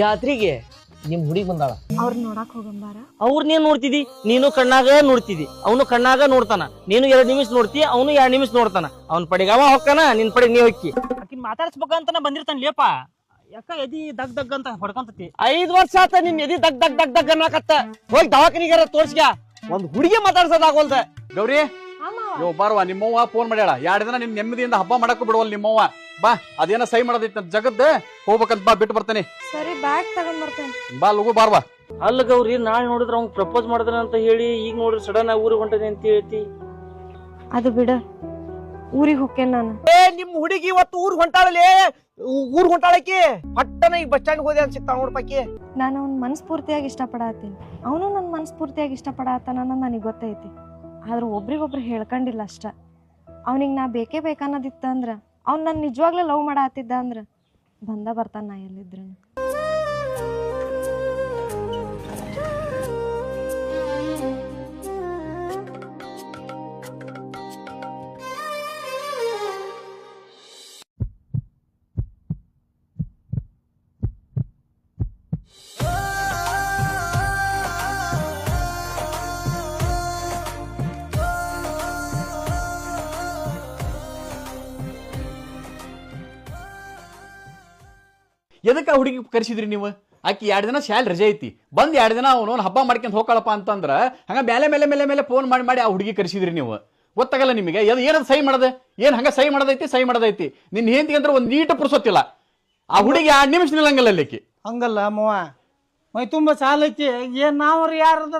ಜಾತ್ರೆಗೆ ನಿಮ್ ಹುಡುಗಿ ಬಂದಾಳ. ಅವ್ರ ನೋಡಾಕ್ ಹೋಗಂಬಾರ. ಅವ್ರ ನೀನ್ ನೋಡ್ತಿದಿ, ನೀನು ಕಣ್ಣಾಗ ನೋಡ್ತಿದಿ, ಅವನು ಕಣ್ಣಾಗ ನೋಡ್ತಾನ. ನೀನು 2 ನಿಮಿಷ ನೋಡ್ತಿ, ಅವನು 2 ನಿಮಿಷ ನೋಡ್ತಾನ. ಅವ್ನ ಪಡಿಗೆ ಅವ ಹೊಕ್ಕಾನ, ನಿನ್ ಪಡಿಗೆ ನೀ ಹೊಕ್ಕಿ. ಆಕಿನ್ ಮಾತಾಡ್ಸ್ಬೇಕಂತ ಬಂದಿರ್ತಾನ ಲೇಪ. ಯಾಕ ಎದಿ ದಗ್ ದಗ್ ಅಂತ ಹೊಡ್ಕೊಂತತಿ. 5 ವರ್ಷ ಆತ ನಿಮ್ ಎದಿ ದಗ್ ದಗ್ ದಗ್ ದಗ್ ಅನ್ನಕತ್ತ. ಹೋಗಿ ದವಾಖಾನಿಗಾರ ತೋರ್ಸ್ಗ. ಒಂದ್ ಹುಡುಗಿ ಮಾತಾಡ್ಸೋದಾಗೋಲ್ದ. ಗೌರಿ ಯೋ ಬಾರ್ವಾ, ನಿಮ್ಮವ್ವ ಫೋನ್ ಮಾಡ್ಯಾಳ. 2 ದಿನ ನಿನ್ ನೆಮ್ಮದಿಯಿಂದ ಹಬ್ಬ ಮಾಡಕ್ಕೂ ಬಿಡವಲ್ ನಿಮ್ಮವ್ವ. ಬಾ, ಅದೇನ ಸಹಿ ಮಾಡೋದೈತಿ ಜಗದ್ ಹೋಗ್ಬೇಕಂತ ಬಾ, ಬಿಟ್ಟು ಬರ್ತೇನೆ. ಸರಿ, ಬ್ಯಾಗ್ ತಗೊಂಡ್ ಬರ್ತೇನೆ. ಬಾ ಲಗು ಬಾರ್ವಾ. ಅಲ್ಲ ಗೌರಿ, ನಾಳೆ ನೋಡಿದ್ರ ಅವ್ನ್ ಪ್ರಪೋಸ್ ಮಾಡಿದ್ರ ಅಂತ ಹೇಳಿ ಈಗ ನೋಡ್ರಿ ಸಡನ್ ಆಗಿ ಊರಿಗೆ ಹೊಂಟದೆ ಅಂತ ಹೇಳ್ತಿ. ಅದು ಬಿಡ, ಊರಿಗೆ ಹೋಗ್ತೇನೆ ನಾನು. ನಿಮ್ ಹುಡುಗಿ ಇವತ್ತು ಊರ್ ಹೊಂಟಾಳಲೇ. ಊರ್ ಹೊಂಟಾಳಕಿ ಪಟ್ಟನ ಈಗ ಬಸ್ ಸ್ಟ್ಯಾಂಡ್ ಹೋದೆ ಅಂತ ಸಿಗ್ತಾವ ನೋಡ್ಪಾಕಿ. ನಾನು ಅವ್ನ ಮನಸ್ಫೂರ್ತಿಯಾಗಿ ಇಷ್ಟಪಡತ್ತೀನಿ, ಅವನು ನನ್ನ ಮನಸ್ಫೂರ್ತಿಯಾಗಿ ಇಷ್ಟಪಡತ್ತಾನ ಅನ್ನೋದು ನನಗೆ ಗೊತ್ತೈತಿ. ಆದ್ರೆ ಒಬ್ರಿಗೊಬ್ರು ಹೇಳ್ಕೊಂಡಿಲ್ಲ ಅಷ್ಟ. ಅವನಿಗೆ ನಾ ಬೇಕೇ ಬೇಕನ್ನೋದಿತ್ತ ಅಂದ್ರ, ಅವ್ನು ನನ್ನ ನಿಜವಾಗ್ಲೂ ಲವ್ ಮಾಡತ್ತಿದ್ದ ಅಂದ್ರ ಬರ್ತಾನ ನಾ ಎಲ್ಲಿದ್ರು. ಎದಕ್ಕೆ ಆ ಹುಡುಗಿ ಕರೆಸಿದ್ರಿ ನೀವು? ಆಕಿ 2 ದಿನ ಶಾಲೆ ರಜೆ ಐತಿ, ಬಂದ್ 2 ದಿನ ಅವನು ಹಬ್ಬ ಮಾಡ್ಕೊಂತ ಹೋಗ್ಕಳಪ್ಪ ಅಂತಂದ್ರ ಹಂಗ ಮೇಲೆ ಮೇಲೆ ಮೇಲೆ ಮೇಲೆ ಫೋನ್ ಮಾಡಿ ಮಾಡಿ ಆ ಹುಡುಗಿ ಕರೆಸಿದ್ರಿ ನೀವು. ಗೊತ್ತಾಗಲ್ಲ ನಿಮಗೆ ಏನದು ಸಹಿ ಮಾಡದೆ? ಏನ್ ಹಂಗ ಸಹಿ ಮಾಡದೈತಿ ನಿನ್ ಹೆಂಡತಿ ಅಂದ್ರೆ ಒಂದ್ ನೀಟ ಪುರ್ಸೊತ್ತಿಲ್ಲ. ಆ ಹುಡುಗಿ 2 ನಿಮಿಷ ನಿಲ್ಲಂಗಲ್ಲ ಅಲ್ಲಿಕಿ. ಹಂಗಲ್ಲ ಮವ, ಮೈ ತುಂಬಾ ಸಾಲ ಐತಿ. ಏನ್ ನಾವ್ರ ಯಾರದಂತ